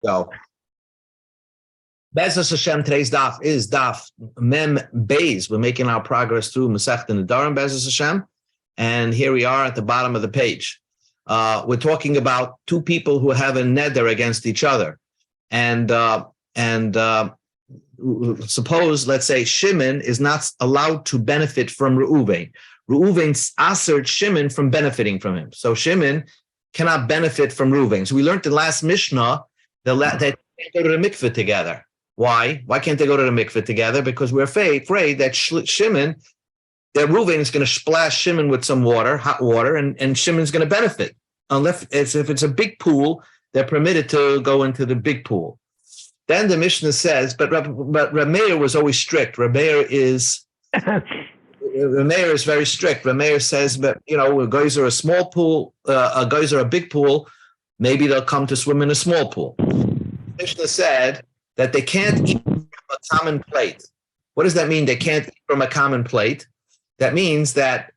Go. Bezos Hashem, today's daf is daf Mem Beis. We're making our progress through Masechta Nedarim, Bezos Hashem. And here we are at the bottom of the page. We're talking about two people who have a neder against each other. And suppose, let's say, Shimon is not allowed to benefit from Reuven. Reuven's asered Shimon from benefiting from him. So Shimon cannot benefit from Reuven. So we learned in last Mishnah that they can't go to the mikveh together. Why? Why can't they go to the mikveh together? Because we're afraid that Shimon, that Reuven is going to splash Shimon with some water, hot water, and Shimon's going to benefit. Unless if it's a big pool, they're permitted to go into the big pool. Then the Mishnah says, but Rameir was always strict. Rameir is very strict. Rameir says, but guys are a small pool, guys are a big pool. Maybe they'll come to swim in a small pool. Mishnah said that they can't eat from a common plate. What does that mean? They can't eat from a common plate. That means that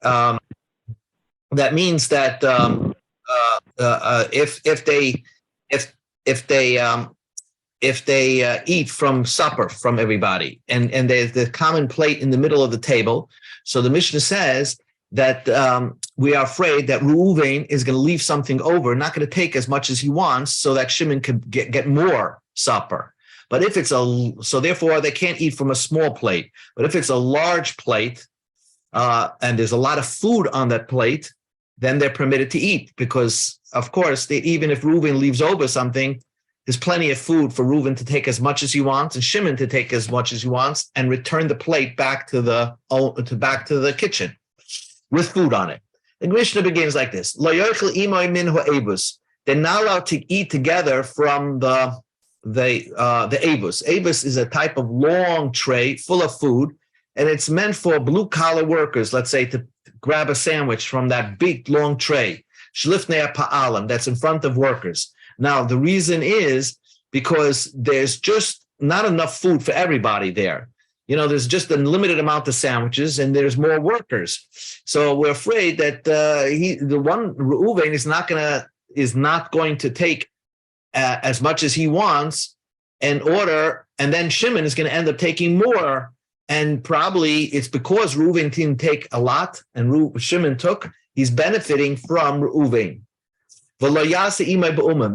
if they eat from supper from everybody, and there's the common plate in the middle of the table. So the Mishnah says that we are afraid that Reuven is going to leave something over, not going to take as much as he wants, so that Shimon could get more supper. But if it's so therefore they can't eat from a small plate. But if it's a large plate and there's a lot of food on that plate, then they're permitted to eat, because of course even if Reuven leaves over something, there's plenty of food for Reuven to take as much as he wants and Shimon to take as much as he wants and return the plate back to the kitchen with food on it. The Mishnah begins like this: Lo yochel imay min ha'evus. They're not allowed to eat together from the avus. Avus is a type of long tray full of food, and it's meant for blue-collar workers, let's say, to grab a sandwich from that big, long tray. Shlifnei pa'alim, that's in front of workers. Now, the reason is because there's just not enough food for everybody there. There's just a limited amount of sandwiches, and there's more workers. So we're afraid that Reuven is not going to take as much as he wants and then Shimon is going to end up taking more. And probably it's because Reuven didn't take a lot and Shimon took, he's benefiting from Reuven.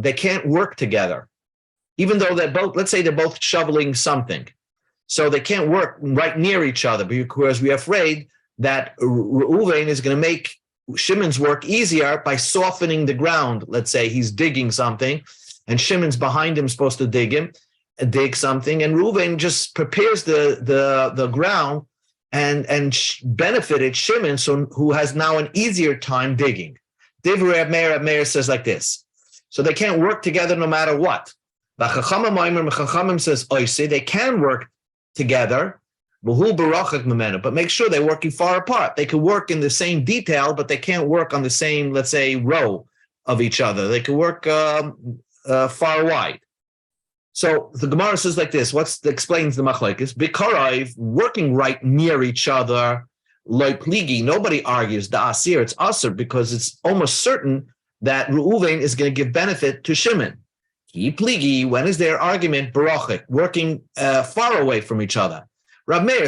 They can't work together, even though they're both shoveling something. So they can't work right near each other because we're afraid that Reuven is going to make Shimon's work easier by softening the ground. Let's say he's digging something and Shimon's behind him, supposed to dig something, and Reuven just prepares the ground and benefited Shimon, who has now an easier time digging. Divrei Reb Meir says like this: so they can't work together no matter what. Chachamim says they can work together, but make sure they're working far apart. They can work in the same detail, but they can't work on the same, let's say, row of each other. They can work far wide. So the Gemara says like this: explains the machlekes? B'karayv, working right near each other, like pligi, nobody argues the asir, it's asir, because it's almost certain that Reuven is going to give benefit to Shimon. Ki pligi, when is their argument barachik, working far away from each other? Rab Meir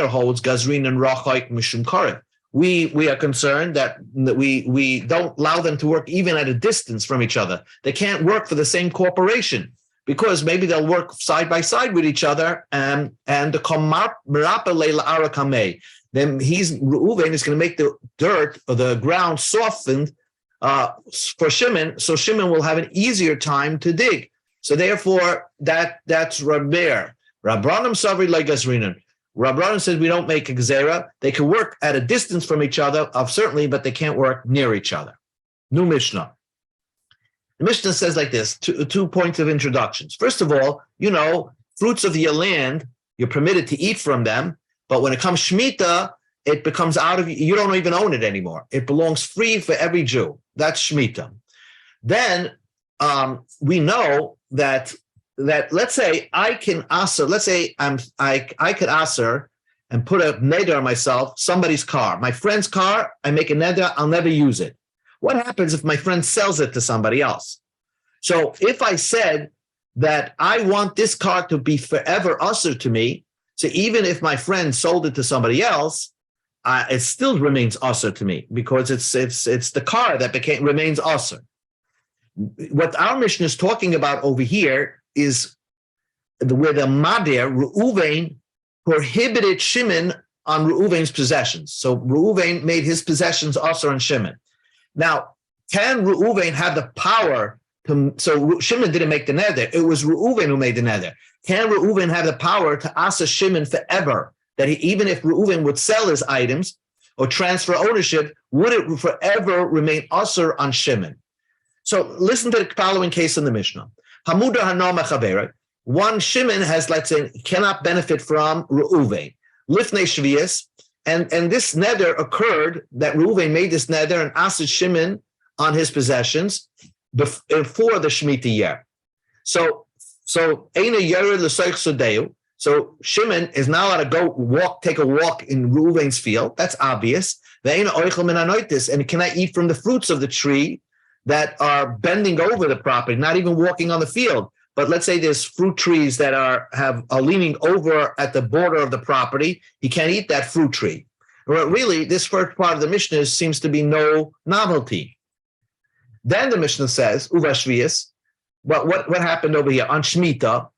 holds gazrin and rachik mishum karev. We are concerned that we don't allow them to work even at a distance from each other. They can't work for the same corporation, because maybe they'll work side by side with each other, and the kamar merapa leila arakamei. Then Reuven is going to make the dirt or the ground softened for Shimon, so Shimon will have an easier time to dig. So therefore, that's Rab Meir. Rabbanim savri legazrinan. Rabbanim says we don't make a gzera. They can work at a distance from each other, certainly, but they can't work near each other. New Mishnah. The Mishnah says like this: 2 points of introductions. First of all, fruits of your land, you're permitted to eat from them, but when it comes Shemitah, it becomes you don't even own it anymore. It belongs free for every Jew. That's Shemitah. Then we know that let's say I can aser, let's say I could aser and put a neder on myself, somebody's car, my friend's car, I make a neder, I'll never use it. What happens if my friend sells it to somebody else? So if I said that I want this car to be forever usher to me. So even if my friend sold it to somebody else, it still remains usher to me because it's the car that remains usher. What our Mishnah is talking about over here is where the Madir, Reuven, prohibited Shimon on Reuven's possessions. So Reuven made his possessions usher on Shimon. Now, can Reuven have the power to, so Shimon didn't make the neder, it was Reuven who made the neder. Can Reuven have the power to asa Shimon forever? That even if Reuven would sell his items or transfer ownership, would it forever remain usher on Shimon? So listen to the following case in the Mishnah. Hamuda Hano Mechavera. One Shimon has, let's say, cannot benefit from Reuven. Lifnei Shvius, and this neder occurred that Reuven made this neder and asa Shimon on his possessions before the Shemitah year. So Eina Yered L'Soich Sodeu. So Shimon is now allowed to take a walk in Reuven's field. That's obvious. And he cannot eat from the fruits of the tree that are bending over the property, not even walking on the field. But let's say there's fruit trees that are leaning over at the border of the property. He can't eat that fruit tree. Well, really, this first part of the Mishnah seems to be no novelty. Then the Mishnah says, Uva Shvius, what happened over here on Shemitah?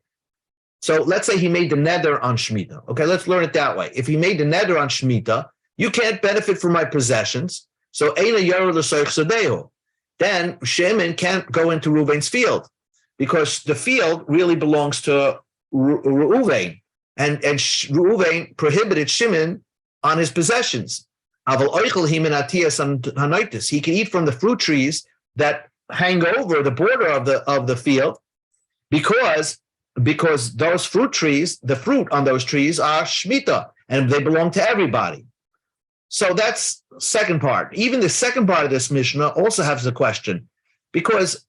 So let's say he made the neder on Shemitah. Okay, let's learn it that way. If he made the neder on Shemitah, you can't benefit from my possessions. So Eina Yer L'Soich Sodehu. Then Shimon can't go into Reuven's field because the field really belongs to Reuven. And Reuven prohibited Shimon on his possessions. He can eat from the fruit trees that hang over the border of the field because those fruit trees, the fruit on those trees are Shemitah, and they belong to everybody. So that's second part. Even the second part of this Mishnah also has a question, because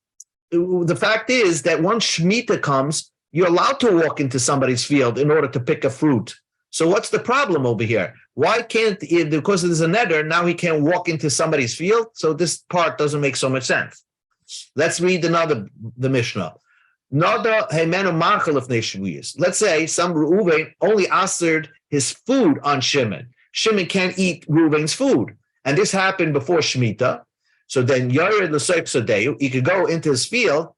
the fact is that once Shemitah comes, you're allowed to walk into somebody's field in order to pick a fruit. So what's the problem over here? Why can't, because there's a neder, now he can't walk into somebody's field? So this part doesn't make so much sense. Let's read the Mishnah. Let's say some Reuven only asked his food on Shimon. Shimon can't eat Reuven's food. And this happened before Shemitah. So then Yared L'Soich Sodeu, he could go into his field,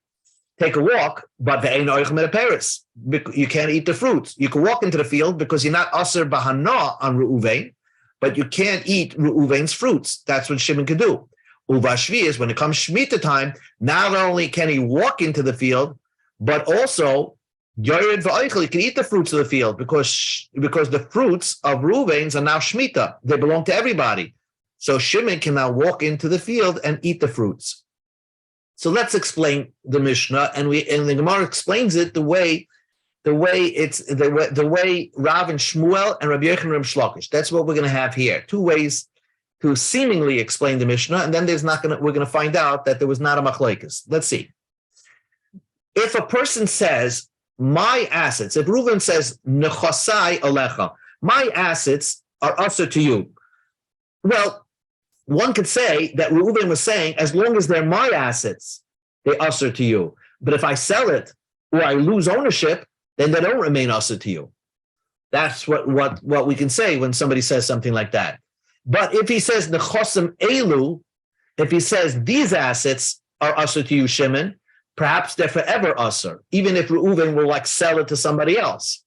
take a walk, but you can't eat the fruits. You can walk into the field because you're not aser bahana on Reuven, but you can't eat Reuven's fruits. That's what Shimon can do. Uva Shvius, when it comes Shemitah time, not only can he walk into the field, but also Yared V'Oichel, he can eat the fruits of the field because the fruits of Reuven's are now Shemitah. They belong to everybody. So Shimon can now walk into the field and eat the fruits. So let's explain the Mishnah, and the Gemara explains it the way Rav and Shmuel and Rabbi Yochanan and Reb Shlokish. That's what we're going to have here. Two ways to seemingly explain the Mishnah, and then we're going to find out that there was not a machlokes. Let's see. If a person says, my assets, if Reuven says, nechasai alecha, my assets are usher to you. Well, one could say that Reuven was saying, as long as they're my assets, they usher to you. But if I sell it or I lose ownership, then they don't remain usher to you. That's what we can say when somebody says something like that. But if he says nechosim elu, if he says these assets are usher to you, Shimon, perhaps they're forever usher, even if Reuven will sell it to somebody else.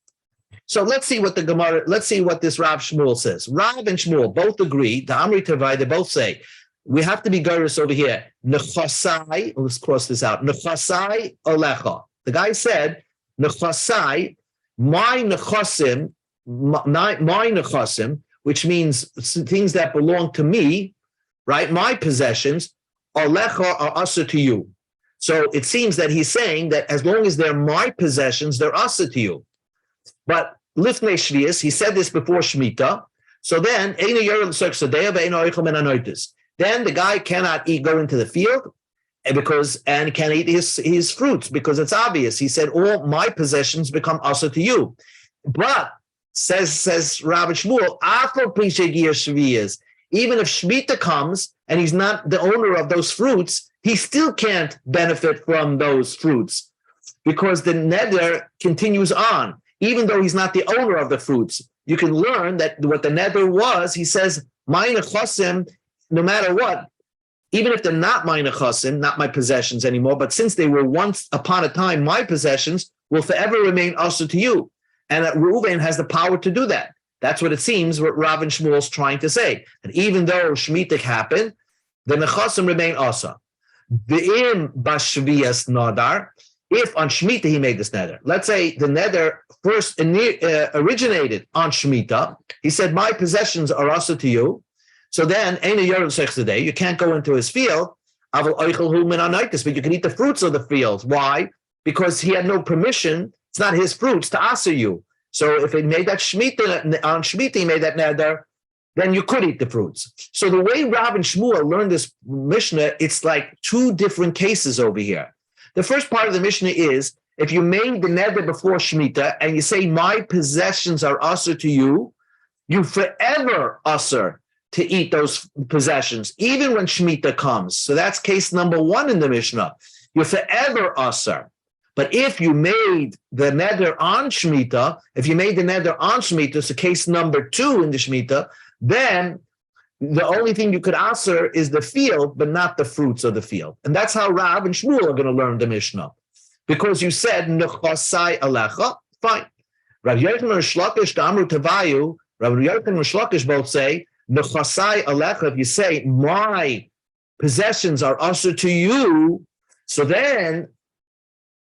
So let's see what this Rav Shmuel says. Rav and Shmuel both agree, the Amri Tavai, they both say, we have to be gyrus over here. Nechasai, let's cross this out. Nechasai alecha. The guy said, nechasai, my nechasim, which means things that belong to me, right? My possessions, alecha are usher to you. So it seems that he's saying that as long as they're my possessions, they're usher to you. But lifnei shvius, he said this before Shemitah. So then, then the guy cannot go into the field and can't eat his fruits because it's obvious. He said all my possessions become usher to you. But says Rabbi Shmuel, even if Shemitah comes and he's not the owner of those fruits, he still can't benefit from those fruits. because the neder continues on, even though he's not the owner of the fruits. You can learn that what the neder was, he says, mine chasim, no matter what, even if they're not mine chasim, not my possessions anymore, but since they were once upon a time my possessions, will forever remain also to you. And that Reuven has the power to do that. That's what it seems what Rav and Shmuel's trying to say. And even though Shemitah happened, the nechasim remain also. V'im b'shviyas nadar, if on Shemitah he made this neder. Let's say the neder first originated on Shemitah. He said, my possessions are also to you. So then, you can't go into his field, but you can eat the fruits of the field. Why? Because he had no permission. It's not his fruits to answer you. So if he made that Shemitah, on Shemitah he made that neder, then you could eat the fruits. So the way Rav and Shmuel learned this Mishnah, it's like two different cases over here. The first part of the Mishnah is, if you made the neder before Shemitah and you say, my possessions are usher to you, you forever usher to eat those possessions, even when Shemitah comes. So that's case number one in the Mishnah. You're forever usher. But if you made the neder on Shemitah, so case number two in the Shemitah, then the only thing you could answer is the field, but not the fruits of the field. And that's how Rav and Shmuel are going to learn the Mishnah. Because you said, nechasai alecha, fine. Rav Yochanan and Shlokish, Amru Tavayu, Rav Yochanan and Shlokish both say, nechasai alecha, if you say, my possessions are also to you, so then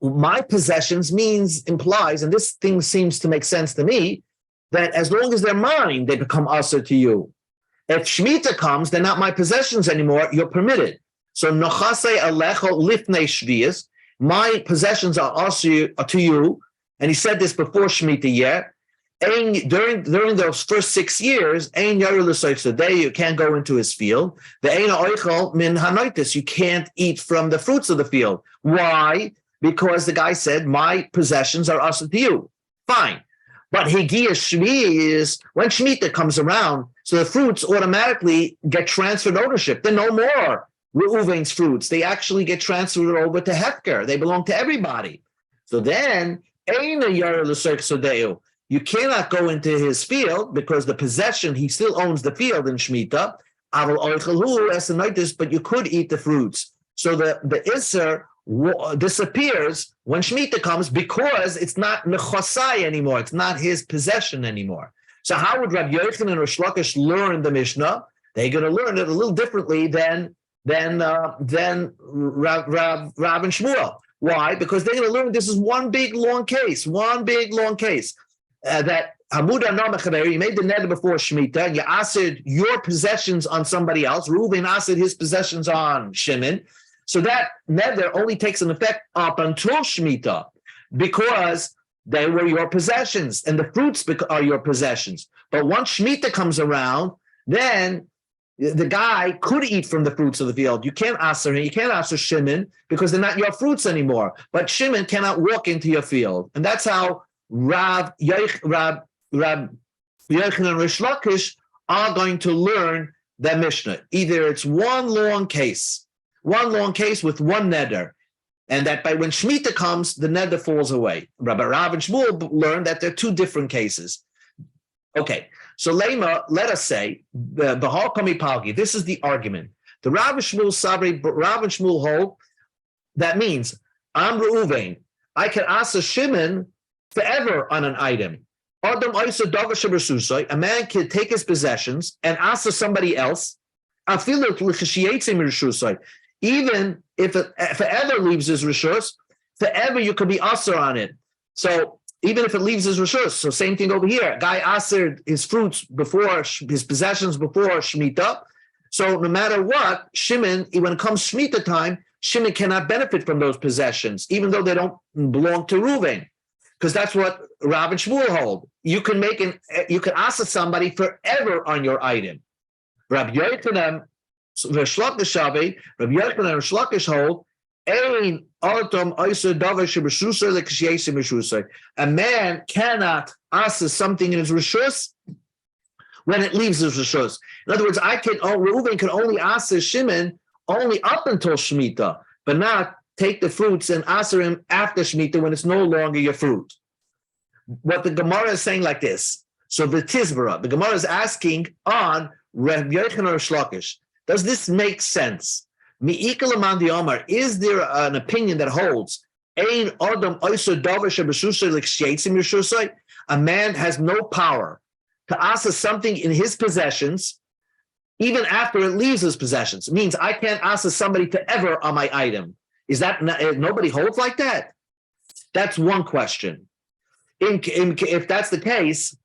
my possessions implies, and this thing seems to make sense to me, that as long as they're mine, they become also to you. If Shemitah comes, they're not my possessions anymore, you're permitted. So, Nochasei Alecho Lifnei Shviyas, my possessions are also to you, and he said this before Shemitah yet. During those first 6 years, Ein Yaru L'Soich Sadeh, you can't go into his field. The Ein Oichel Min Hanoitis, you can't eat from the fruits of the field. Why? Because the guy said, my possessions are also to you. Fine. But Higia Shvi when Shemitah comes around, so the fruits automatically get transferred ownership. They're no more Reuven's fruits. They actually get transferred over to Hefker. They belong to everybody. So then, you cannot go into his field because the possession, he still owns the field in Shemitah, but you could eat the fruits. So the Isser disappears when Shemitah comes because it's not nechasai anymore. It's not his possession anymore. So how would Rav Yochanan and Rish Lakish learn the Mishnah? They're going to learn it a little differently than Rav and Shmuel. Why? Because they're going to learn this is one big long case. That Hamuda Namachaber, you made the neder before Shemitah, and you asked your possessions on somebody else. Reuven asked his possessions on Shimon. So that neder only takes an effect up until Shemitah because they were your possessions and the fruits are your possessions. But once Shemitah comes around, then the guy could eat from the fruits of the field. You can't answer him. You can't answer Shimon because they're not your fruits anymore. But Shimon cannot walk into your field. And that's how Rav Yochanan and Rish Lakish are going to learn that Mishnah. Either it's one long case with one neder, and that by when Shemitah comes, the neder falls away. Rabbi Rav and Shmuel learned that they're two different cases. Okay, so Lema, let us say, Bahal Kami Palgi, this is the argument. The Rav and Shmuel Sabri, Rav and Shmuel hold, that means, I'm Reuven, I can ask a Shimon forever on an item. A man can take his possessions and ask somebody else, even if it forever leaves his rishus, forever you could be asur on it. So even if it leaves his rishus, so same thing over here. Guy asered his fruits before his possessions before Shemitah. So no matter what, Shimon, when it comes Shemitah time, Shimon cannot benefit from those possessions, even though they don't belong to Reuven, because that's what Rav and Shmuel hold. You can ask somebody forever on your item. Rabbi Yochanan and Rish Lakish hold, a man cannot ask something in his rishus when it leaves his rishus. In other words, Reuven can only ask Shimon only up until Shemitah, but not take the fruits and aser him after Shemitah when it's no longer your fruit. What the Gemara is saying like this. So the Tizbara, the Gemara is asking on Reb Yochanan or Shlakish, does this make sense? Mi'ikal aman di Omar, is there an opinion that holds Ein Adam Oiser Davar Shebeshusay L'Kshetzim Yeshusay? A man has no power to ask something in his possessions, even after it leaves his possessions. It means I can't ask somebody to ever on my item. Is that nobody holds like that? That's one question. If that's the case,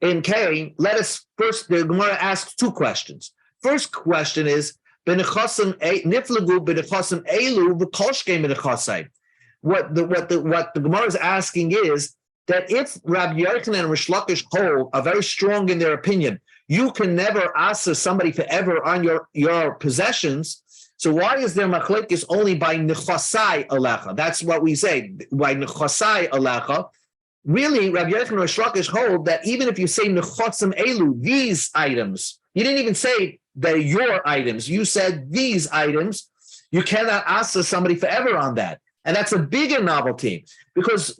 in K, let us first, the Gemara asks two questions. First question is, what the Gemara is asking is that if Rabbi Yochanan and Rish Lakish hold are very strong in their opinion, you can never ask somebody forever on your possessions. So why is there machlekes only by nechasai alecha? That's what we say, by nechasai alecha. Really, Rabbi Yochanan and Rish Lakish hold that even if you say nechasim elu, these items, you didn't even say they're your items. You said these items. You cannot ask somebody forever on that, and that's a bigger novelty because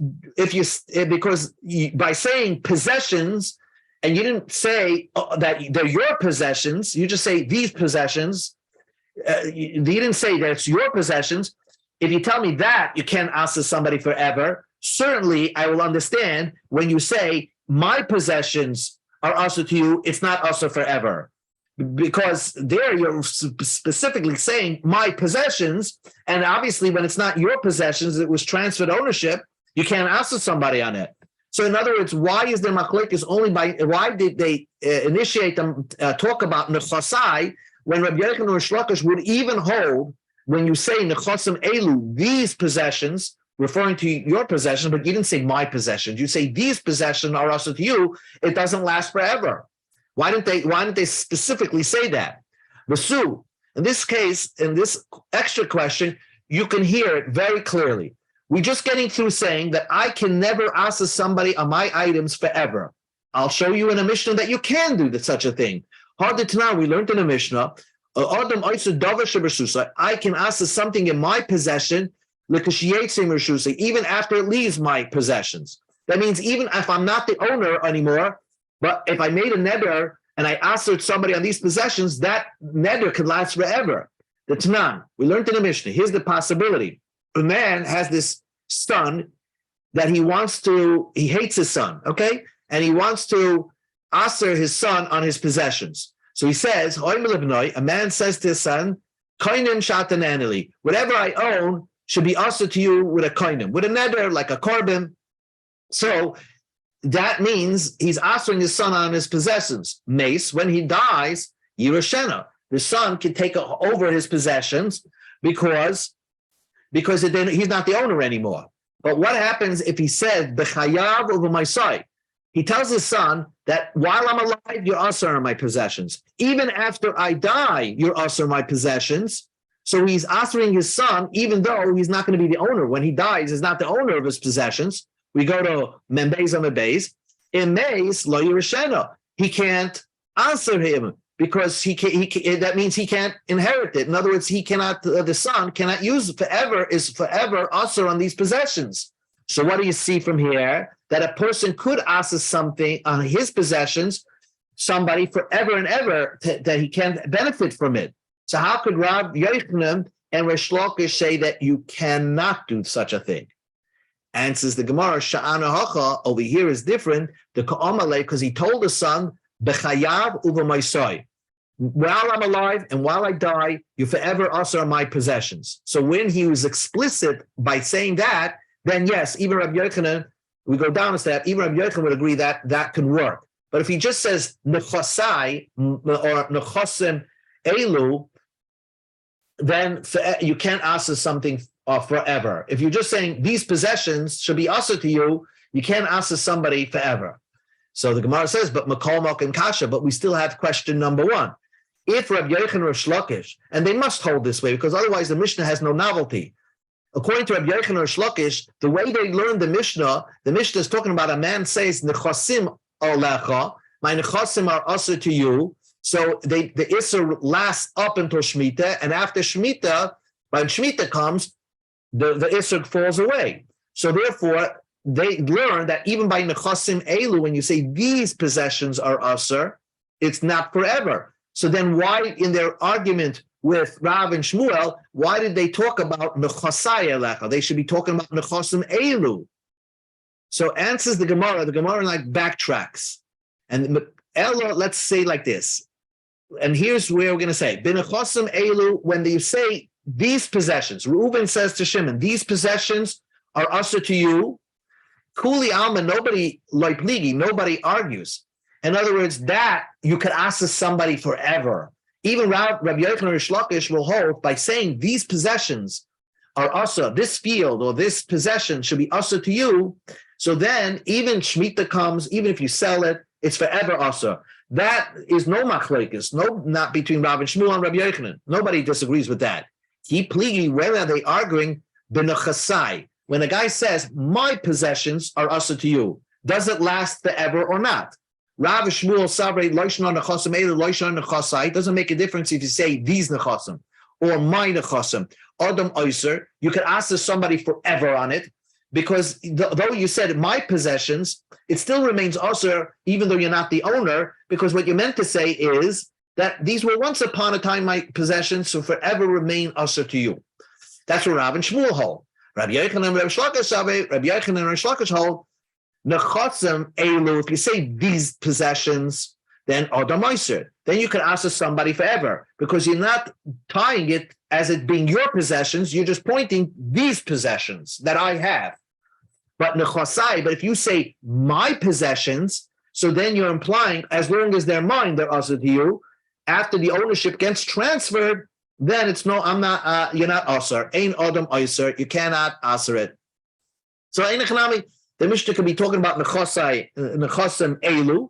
by saying possessions, and you didn't say that they're your possessions. You just say these possessions. You didn't say that it's your possessions. If you tell me that you can't ask somebody forever, certainly I will understand when you say my possessions are also to you. It's not also forever. Because there you're specifically saying my possessions, and obviously when it's not your possessions, it was transferred ownership, you can't ask somebody on it. So in other words, why is there machlekes only why did they initiate them talk about nechasai when Rabbi Yochanan or Shlakish would even hold when you say nechasim elu, these possessions, referring to your possession, but you didn't say my possessions, you say these possessions are also to you, it doesn't last forever. Why didn't they specifically say that? Rasu, in this case, in this extra question, you can hear it very clearly. We're just getting through saying that I can never ask somebody on my items forever. I'll show you in a Mishnah that you can do such a thing. Harder to now, we learned in a Mishnah, I can ask something in my possession, even after it leaves my possessions. That means even if I'm not the owner anymore, but if I made a neder and I asked somebody on these possessions, that neder could last forever. The Tanan, we learned in the Mishnah, here's the possibility. A man has this son that he hates his son, okay? And he wants to aser his son on his possessions. So he says, a man says to his son, whatever I own should be aser to you with a koinim, with a neder, like a korban. So that means he's asking his son on his possessions. Mace, when he dies, Yerushena, the son can take over his possessions because then he's not the owner anymore. But what happens if he said, B'chayav over my side? He tells his son that while I'm alive, you're also on my possessions. Even after I die, you're also on my possessions. So he's answering his son, even though he's not going to be the owner. When he dies, he's not the owner of his possessions. We go to Membeis Amebeis. In Meis, Lo Yerushena, he can't answer him because that means he can't inherit it. In other words, the son cannot use it forever also on these possessions. So what do you see from here? That a person could ask something on his possessions, somebody forever and ever, that he can't benefit from it. So how could Rabbi Yochanan and Rish Lakish say that you cannot do such a thing? Answers the Gemara, Sha'ana Hacha, over here is different, the Ka'amale, because he told the son, B'chayav uva maisai. While I'm alive and while I die, you forever also are my possessions. So when he was explicit by saying that, then yes, even Rabbi Yochanan, we go down a step, even Rabbi Yochanan would agree that that can work. But if he just says nechasai or nechasim elu, then you can't ask something forever. If you're just saying these possessions should be also to you, you can't ask somebody forever. So the Gemara says, but Makolmok and Kasha, but we still have question number one. If Rabbi Yochanan or Rish Lakish, and they must hold this way because otherwise the Mishnah has no novelty. According to Rabbi Yochanan or Rish Lakish, the way they learned the Mishnah is talking about a man says, Nechasim olecha, my nechasim are also to you. So the Isser lasts up until Shemitah, and after Shemitah, When Shemitah comes, the Isser falls away. So therefore, they learn that even by Nechasim Elu, when you say these possessions are Asr, it's not forever. So then why, in their argument with Rav and Shmuel, why did they talk about Nechasai Elecha? They should be talking about Nechasim Elu. So answers the Gemara like backtracks. And Ella, let's say like this. And here's where we're going to say, B'nechasim Elu, when you say these possessions, Reuben says to Shimon, these possessions are Asr to you. Kuli Alma, nobody like Ligi, nobody argues. In other words, that you could ask somebody forever. Even Rabbi Yochanan or Shlakish will hold by saying these possessions are Asr, this field or this possession should be Asr to you. So then even Shemitah comes, even if you sell it, it's forever Asr. That is no machlekes, not between Rav and Shmuel and Rabbi Yochanan. Nobody disagrees with that. He pligi, when are they arguing? B'nechasai. When a guy says, my possessions are Asr to you, does it last forever or not? Rav Shmuel Sabre Loishon Nechasim Elu Loishon Nechasai. It doesn't make a difference if you say these Nechasim or my Nechasim. Adam Oyser, you could ask somebody forever on it, because though you said my possessions, it still remains Asr, even though you're not the owner, because what you meant to say is that these were once upon a time my possessions, so forever remain Asr to you. That's what Rav and Shmuel hold. Rabbi Yochanan and Rabbi Shlakish hold, Nechasim Elu, if you say these possessions, then Adam Oyser, then you can ask somebody forever, because you're not tying it as it being your possessions, you're just pointing these possessions that I have. But Nechasai, but if you say my possessions, so then you're implying as long as they're mine, they're Asr to you. After the ownership gets transferred, then it's no, I'm not, you're not Asr. Ein Adam Oyser, you cannot Asr it. So Ein Echanami, the Mishnah could be talking about Nechasim Elu.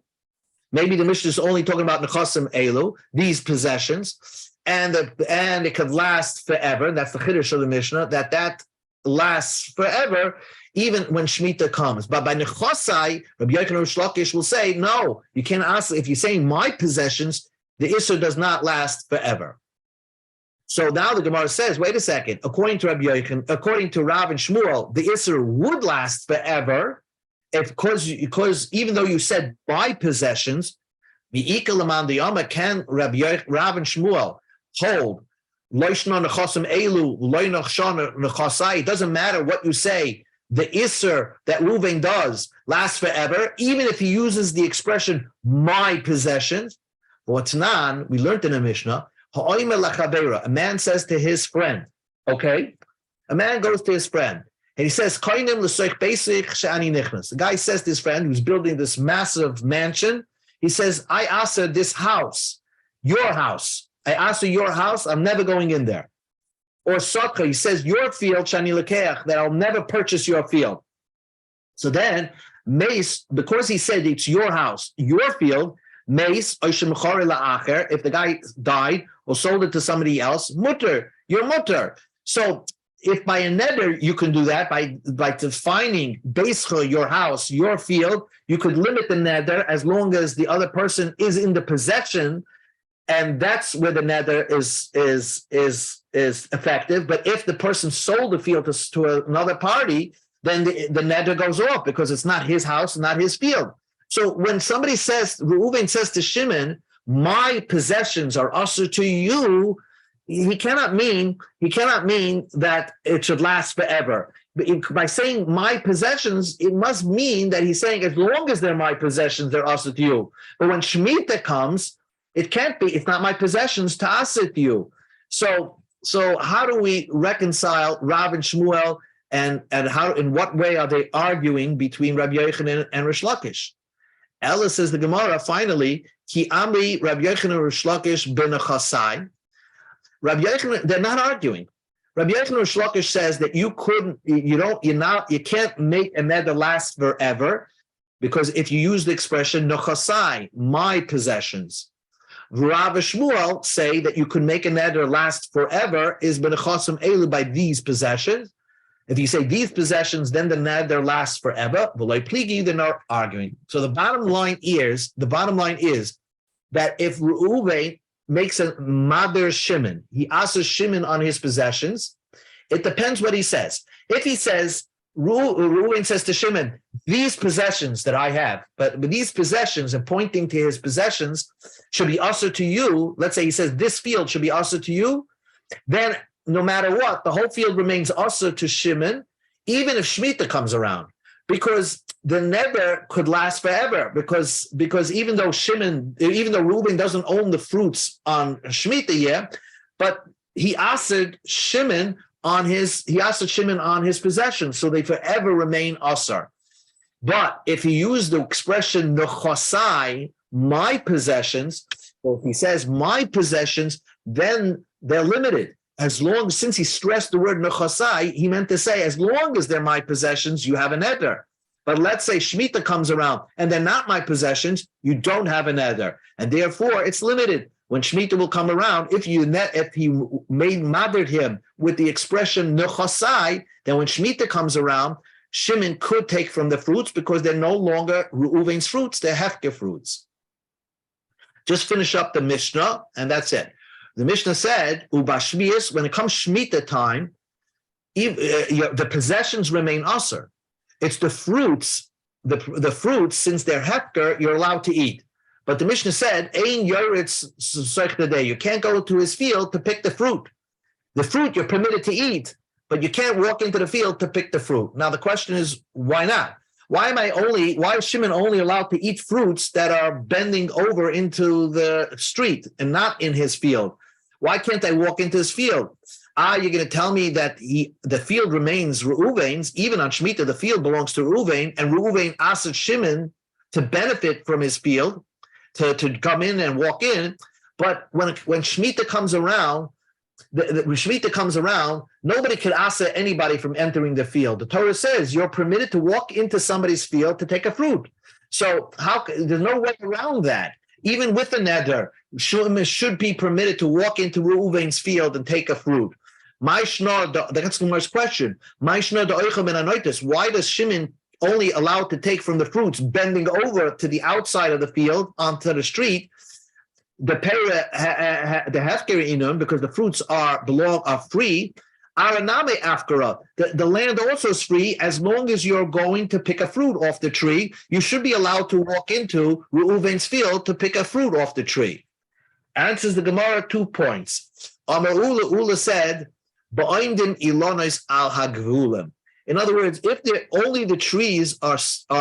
Maybe the Mishnah is only talking about Nechasim Elu, these possessions, and it could last forever. That's the Chiddush of the Mishnah, that lasts forever, even when Shemitah comes. But by Nechasai, Rabbi Yochanan Shlakish will say, no, you can't ask, if you're saying my possessions, the Isser does not last forever. So now the Gemara says, wait a second, according to Rabbi Yochanan, according to Rav and Shmuel, the Isser would last forever, because even though you said by possessions, can Rav and Shmuel hold, it doesn't matter what you say, the Isser that Reuven does lasts forever, even if he uses the expression my possessions. What's nan, we learned in the Mishnah, a man says to his friend, okay? A man goes to his friend, and he says, the guy says to his friend who's building this massive mansion, he says, I answer this house, your house. I answer your house, I'm never going in there. Or Sokha, he says, your field, shani lekeach, that I'll never purchase your field. So then, Mace, because he said it's your house, your field, Mace, if the guy died or sold it to somebody else, mutter, your mutter. So if by a neder you can do that, by defining basically your house, your field, you could limit the neder as long as the other person is in the possession, and that's where the neder is effective. But if the person sold the field to another party, then the neder goes off because it's not his house, not his field. So when somebody says, Reuven says to Shimon, my possessions are Asr to you, he cannot mean that it should last forever. By saying my possessions, it must mean that he's saying as long as they're my possessions, they're Asr to you. But when Shemitah comes, it can't be, it's not my possessions to Asr to you. So how do we reconcile Rav and Shmuel, and how, in what way are they arguing between Rabbi Yochanan and Rish Lakish? Ella says the Gemara, finally, Ki Amri Rabbi Yochanan Rish Lakish b'nechasai. Rabbi Yochanan, they're not arguing. Rabbi Yochanan Rish Lakish says that you can't make a neder last forever, because if you use the expression nechasai, my possessions. Rav Shmuel say that you could make a neder last forever is b'nechasim elu, by these possessions. If you say these possessions, then the neder lasts forever. They're not arguing. So the bottom line is that if Reuven makes a Mader Shimon. He asks Shimon on his possessions. It depends what he says. If he says, Reuven says to Shimon, these possessions that I have, but these possessions, and pointing to his possessions, should be also to you. Let's say he says, this field should be also to you. Then no matter what, the whole field remains also to Shimon, even if Shemitah comes around. Because the neder could last forever, because even though Reuben doesn't own the fruits on Shemitah yet, but he asked Shimon on his possessions, so they forever remain asar. But if he used the expression nechosai, my possessions, or if he says my possessions, then they're limited. Since he stressed the word nechosai, he meant to say, as long as they're my possessions, you have an eder. But let's say Shemitah comes around and they're not my possessions, you don't have an eder. And therefore, it's limited. When Shemitah will come around, if he madered him with the expression nechosai, then when Shemitah comes around, Shimon could take from the fruits because they're no longer Reuven's fruits, they're Hefker fruits. Just finish up the Mishnah, and that's it. The Mishnah said, "Ubashmias." When it comes Shemitah time, the possessions remain aser. It's the fruits, the fruits, since they're hefker, you're allowed to eat. But the Mishnah said, "Ein yoretz seichtadei." You can't go to his field to pick the fruit. The fruit you're permitted to eat, but you can't walk into the field to pick the fruit. Now the question is, why not? Why is Shimon only allowed to eat fruits that are bending over into the street and not in his field? Why can't I walk into his field? You're going to tell me that the field remains Reuven's. Even on Shemitah, the field belongs to Reuven, and Reuven asked Shimon to benefit from his field, to come in and walk in. But when Shemitah comes around, when Shemitah comes around, nobody could ask anybody from entering the field. The Torah says you're permitted to walk into somebody's field to take a fruit. So there's no way around that. Even with the neder, Shimon should be permitted to walk into Reuven's field and take a fruit. That's the first question. Why does Shimon only allowed to take from the fruits bending over to the outside of the field onto the street? The hefker inum, because the fruits are free. Araname afkara. The land also is free as long as you're going to pick a fruit off the tree. You should be allowed to walk into Reuven's field to pick a fruit off the tree. Answers the Gemara 2 points. Amar Ula said, "Ba'indim ilonos al hagvulim." In other words, if only the trees are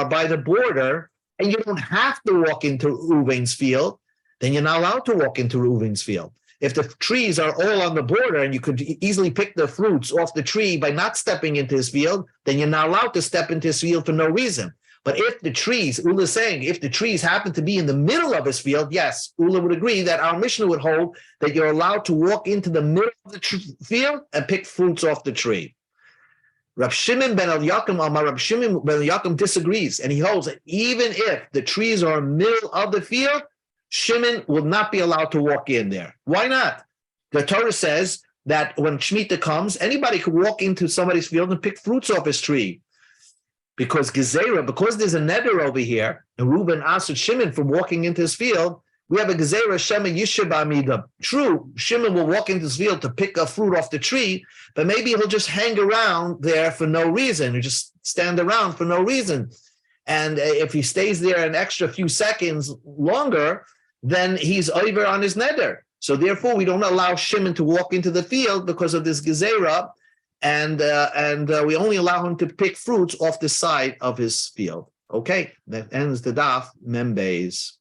by the border and you don't have to walk into Reuven's field, then you're not allowed to walk into Reuven's field. If the trees are all on the border and you could easily pick the fruits off the tree by not stepping into his field, then you're not allowed to step into his field for no reason. But if the trees, Ula is saying, if the trees happen to be in the middle of his field, yes, Ula would agree that our Mishnah would hold that you're allowed to walk into the middle of the field and pick fruits off the tree. Rab Shimon ben Yaakov disagrees, and he holds that even if the trees are in the middle of the field, Shimon will not be allowed to walk in there. Why not? The Torah says that when Shemitah comes, anybody could walk into somebody's field and pick fruits off his tree. Because there's a neder over here, and Reuben asked Shimon from walking into his field, we have a Gezerah Shema Yishab Amida. True, Shimon will walk into his field to pick a fruit off the tree, but maybe he'll just hang around there for no reason, or just stand around for no reason. And if he stays there an extra few seconds longer, then he's over on his neder. So therefore, we don't allow Shimon to walk into the field because of this gezerah, and we only allow him to pick fruits off the side of his field. Okay, that ends the daf. Membeis.